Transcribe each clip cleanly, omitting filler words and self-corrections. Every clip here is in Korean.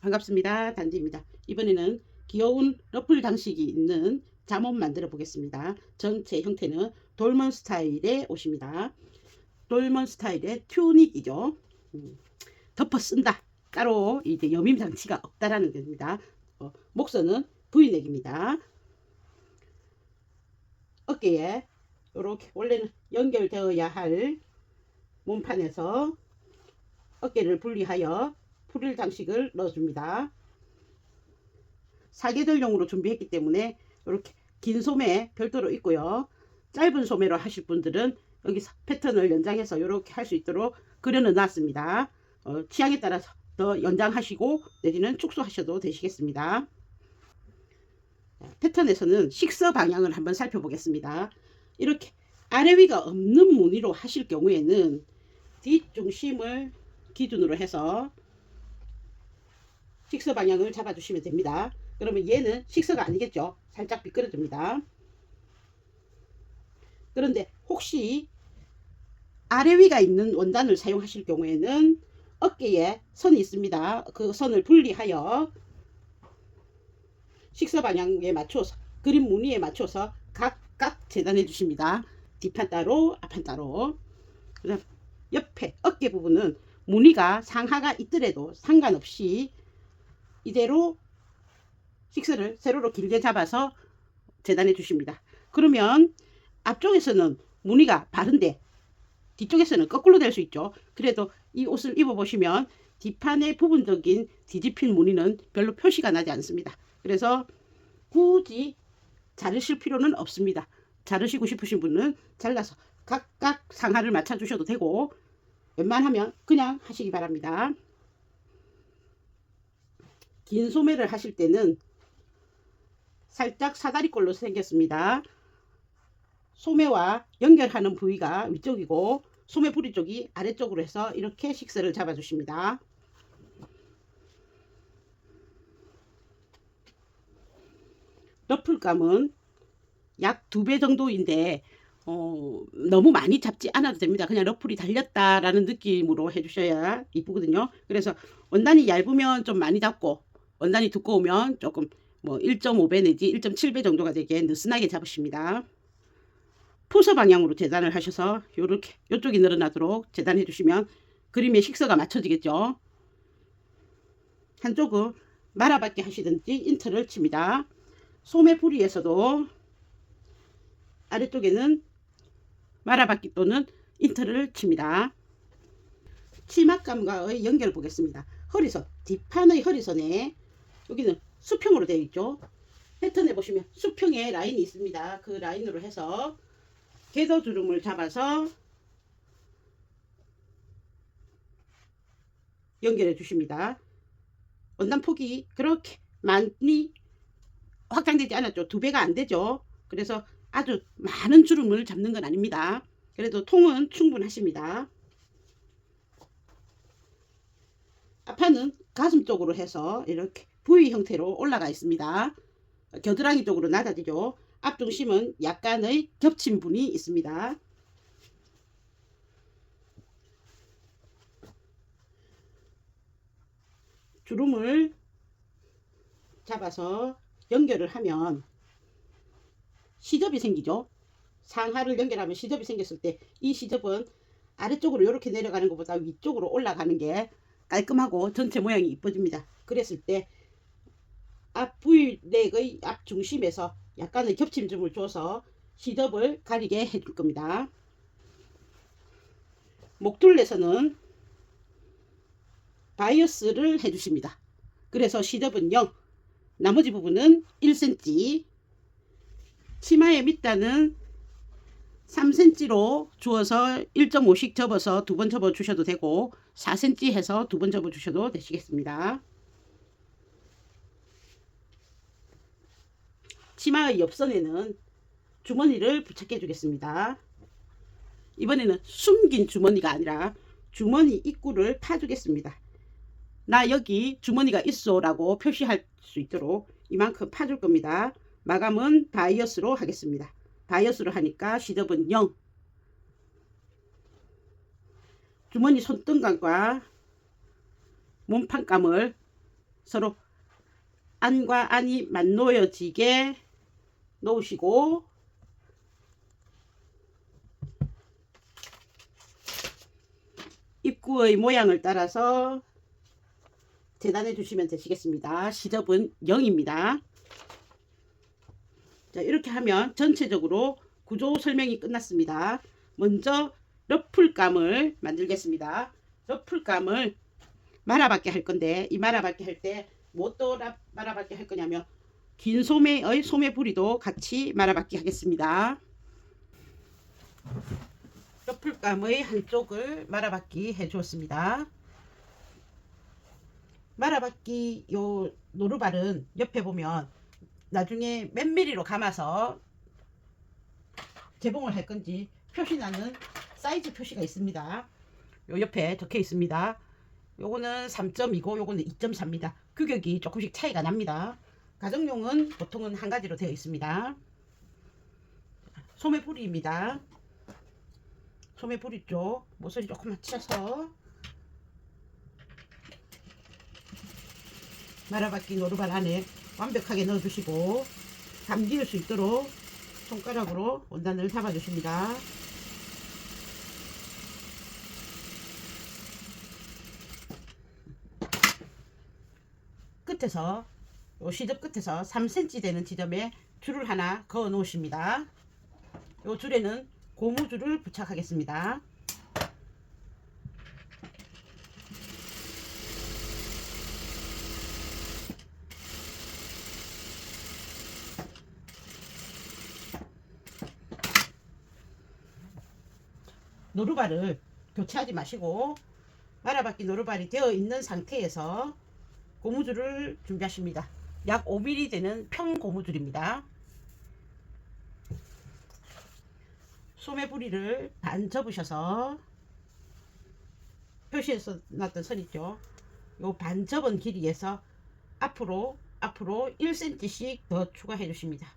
반갑습니다. 단지입니다. 이번에는 귀여운 러플 장식이 있는 잠옷 만들어 보겠습니다. 전체 형태는 돌먼 스타일의 옷입니다. 돌먼 스타일의 튜닉이죠. 덮어 쓴다. 따로 이제 여밈 장치가 없다라는 겁니다. 목선은 V넥입니다. 어깨에 이렇게 원래는 연결되어야 할 몸판에서 어깨를 분리하여 프릴 장식을 넣어줍니다. 사계절용으로 준비했기 때문에 이렇게 긴 소매 별도로 있고요. 짧은 소매로 하실 분들은 여기 패턴을 연장해서 이렇게 할 수 있도록 그려 놨습니다. 취향에 따라서 더 연장하시고 내지는 축소하셔도 되시겠습니다. 패턴에서는 식서 방향을 한번 살펴보겠습니다. 이렇게 아래 위가 없는 무늬로 하실 경우에는 뒷중심을 기준으로 해서 식서 방향을 잡아주시면 됩니다. 그러면 얘는 식서가 아니겠죠. 살짝 미끄러집니다. 그런데 혹시 아래 위가 있는 원단을 사용하실 경우에는 어깨에 선이 있습니다. 그 선을 분리하여 식서 방향에 맞춰서 그림 무늬에 맞춰서 각각 재단해 주십니다. 뒷판 따로 앞판 따로. 그다음 옆에 어깨 부분은 무늬가 상하가 있더라도 상관없이 이대로 식서를 세로로 길게 잡아서 재단해 주십니다. 그러면 앞쪽에서는 무늬가 바른데 뒤쪽에서는 거꾸로 될 수 있죠. 그래도 이 옷을 입어 보시면 뒷판의 부분적인 뒤집힌 무늬는 별로 표시가 나지 않습니다. 그래서 굳이 자르실 필요는 없습니다. 자르시고 싶으신 분은 잘라서 각각 상하를 맞춰 주셔도 되고 웬만하면 그냥 하시기 바랍니다. 긴 소매를 하실 때는 살짝 사다리꼴로 생겼습니다. 소매와 연결하는 부위가 위쪽이고 소매 부리 쪽이 아래쪽으로 해서 이렇게 식서를 잡아주십니다. 러플감은 약 2배 정도인데 너무 많이 잡지 않아도 됩니다. 그냥 러플이 달렸다라는 느낌으로 해주셔야 이쁘거든요. 그래서 원단이 얇으면 좀 많이 잡고 원단이 두꺼우면 조금 1.5배 내지 1.7배 정도가 되게 느슨하게 잡으십니다. 포서 방향으로 재단을 하셔서 이렇게 이쪽이 늘어나도록 재단해 주시면 그림의 식서가 맞춰지겠죠. 한쪽은 말아받기 하시든지 인터를 칩니다. 소매 부리에서도 아래쪽에는 말아받기 또는 인터를 칩니다. 치마감과의 연결을 보겠습니다. 허리선, 뒷판의 허리선에 여기는 수평으로 되어 있죠. 패턴에 보시면 수평의 라인이 있습니다. 그 라인으로 해서 궤도 주름을 잡아서 연결해 주십니다. 원단 폭이 그렇게 많이 확장되지 않았죠. 2배가 안 되죠. 그래서 아주 많은 주름을 잡는 건 아닙니다. 그래도 통은 충분하십니다. 앞판은 가슴 쪽으로 해서 이렇게 V 형태로 올라가 있습니다. 겨드랑이 쪽으로 낮아지죠. 앞중심은 약간의 겹친 부분이 있습니다. 주름을 잡아서 연결을 하면 시접이 생기죠. 상하를 연결하면 시접이 생겼을 때 이 시접은 아래쪽으로 이렇게 내려가는 것보다 위쪽으로 올라가는 게 깔끔하고 전체 모양이 이뻐집니다. 그랬을 때 앞 V넥의 앞 중심에서 약간의 겹침점을 줘서 시접을 가리게 해줄 겁니다. 목둘레에서는 바이어스를 해주십니다. 그래서 시접은 0, 나머지 부분은 1cm, 치마의 밑단은 3cm로 주어서 1.5씩 접어서 2번 접어 주셔도 되고 4cm 해서 2번 접어 주셔도 되시겠습니다. 치마의 옆선에는 주머니를 부착해 주겠습니다. 이번에는 숨긴 주머니가 아니라 주머니 입구를 파주겠습니다. 나 여기 주머니가 있어 라고 표시할 수 있도록 이만큼 파줄 겁니다. 마감은 바이어스로 하겠습니다. 바이어스로 하니까 시접은 0. 주머니 손등감과 몸판감을 서로 안과 안이 맞놓여지게 놓으시고 입구의 모양을 따라서 재단해 주시면 되시겠습니다. 시접은 0입니다. 자, 이렇게 하면 전체적으로 구조 설명이 끝났습니다. 먼저 러플감을 만들겠습니다. 러플감을 말아받게 할 건데, 이 말아받게 할 때 뭣도 말아받게 할 거냐면 긴 소매의 소매부리도 같이 말아받게 하겠습니다. 러플감의 한쪽을 말아받기 해 주었습니다. 말아받기 요 노루발은 옆에 보면 나중에 몇 미리로 감아서 개봉을 할 건지 표시나는 사이즈 표시가 있습니다. 요 옆에 적혀 있습니다. 요거는 3.2고 요거는 2.4입니다. 규격이 조금씩 차이가 납니다. 가정용은 보통은 한 가지로 되어 있습니다. 소매부리입니다. 소매부리 쪽 모서리 조금만 쳐서 말아받기 노루발 안에 완벽하게 넣어주시고 감길 수 있도록 손가락으로 원단을 잡아주십니다. 끝에서 요 시접 끝에서 3cm 되는 지점에 줄을 하나 그어 놓으십니다. 요 줄에는 고무줄을 부착하겠습니다. 노루발을 교체하지 마시고 말아받기 노루발이 되어 있는 상태에서 고무줄을 준비하십니다. 약 5mm 되는 평 고무줄입니다. 소매부리를 반 접으셔서 표시해서 놨던 선 있죠. 요 반 접은 길이에서 앞으로 1cm씩 더 추가해 주십니다.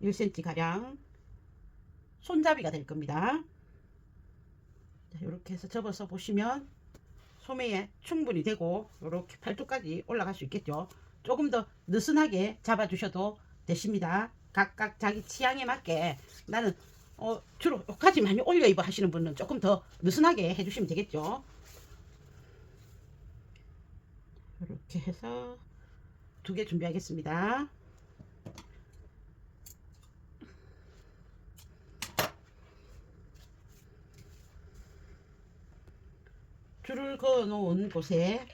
1cm 가량 손잡이가 될 겁니다. 이렇게 해서 접어서 보시면 소매에 충분히 되고 이렇게 팔뚝까지 올라갈 수 있겠죠. 조금 더 느슨하게 잡아 주셔도 되십니다. 각각 자기 취향에 맞게 나는 주로 여기까지 많이 올려 입어 하시는 분은 조금 더 느슨하게 해주시면 되겠죠. 이렇게 해서 2개 준비하겠습니다. 줄을 그어 놓은 곳에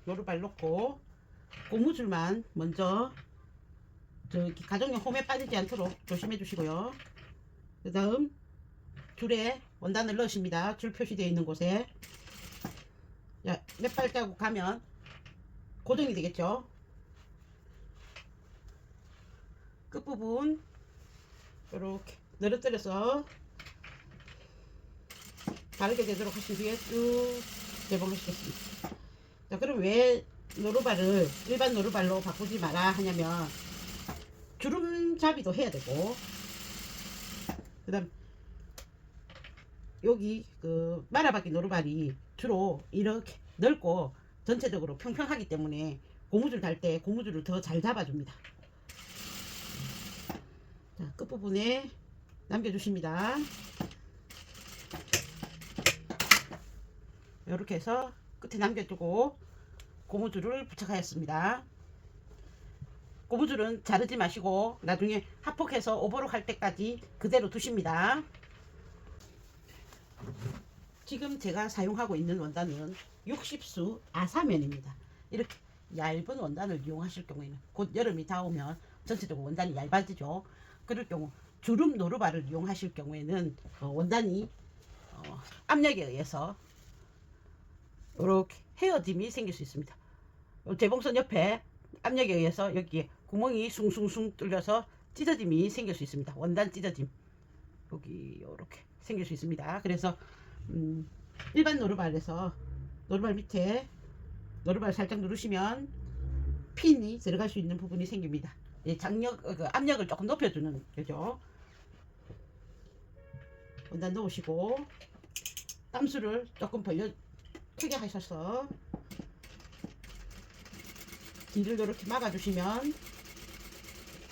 노루발 놓고 고무줄만 먼저 저기 가정용 홈에 빠지지 않도록 조심해 주시고요. 그 다음 줄에 원단을 넣으십니다. 줄 표시되어 있는 곳에 몇 발자국 가면 고정이 되겠죠. 끝부분 이렇게 늘어뜨려서 바르게 되도록 하신 뒤에 쭉 재봉하시겠습니다. 자, 그럼 왜 노루발을 일반 노루발로 바꾸지 마라 하냐면 주름잡이도 해야 되고, 그 다음 여기 그 말아받기 노루발이 주로 이렇게 넓고 전체적으로 평평하기 때문에 고무줄 달 때 고무줄을 더 잘 잡아줍니다. 자, 끝부분에 남겨주십니다. 이렇게 해서 끝에 남겨두고 고무줄을 부착하였습니다. 고무줄은 자르지 마시고 나중에 합폭해서 오버록 할 때까지 그대로 두십니다. 지금 제가 사용하고 있는 원단은 60수 아사면입니다. 이렇게 얇은 원단을 이용하실 경우에는 곧 여름이 다오면 전체적으로 원단이 얇아지죠. 그럴 경우 주름 노루발을 이용하실 경우에는 원단이 압력에 의해서 이렇게 헤어짐이 생길 수 있습니다. 재봉선 옆에 압력에 의해서 여기에 구멍이 숭숭숭 뚫려서 찢어짐이 생길 수 있습니다. 원단 찢어짐 여기 이렇게 생길 수 있습니다. 그래서 일반 노루발에서 노루발 밑에 노루발 살짝 누르시면 핀이 들어갈 수 있는 부분이 생깁니다. 장력, 압력을 조금 높여주는 거죠. 원단 넣으시고 땀수를 조금 크게 하셔서 길을 이렇게 막아주시면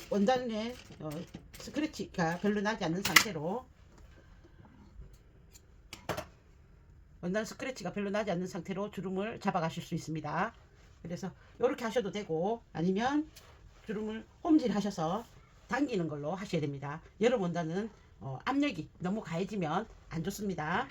원단에 스크래치가 별로 나지 않는 상태로 주름을 잡아가실 수 있습니다. 그래서 이렇게 하셔도 되고 아니면 주름을 홈질 하셔서 당기는 걸로 하셔야 됩니다. 여름 원단은 압력이 너무 가해지면 안 좋습니다.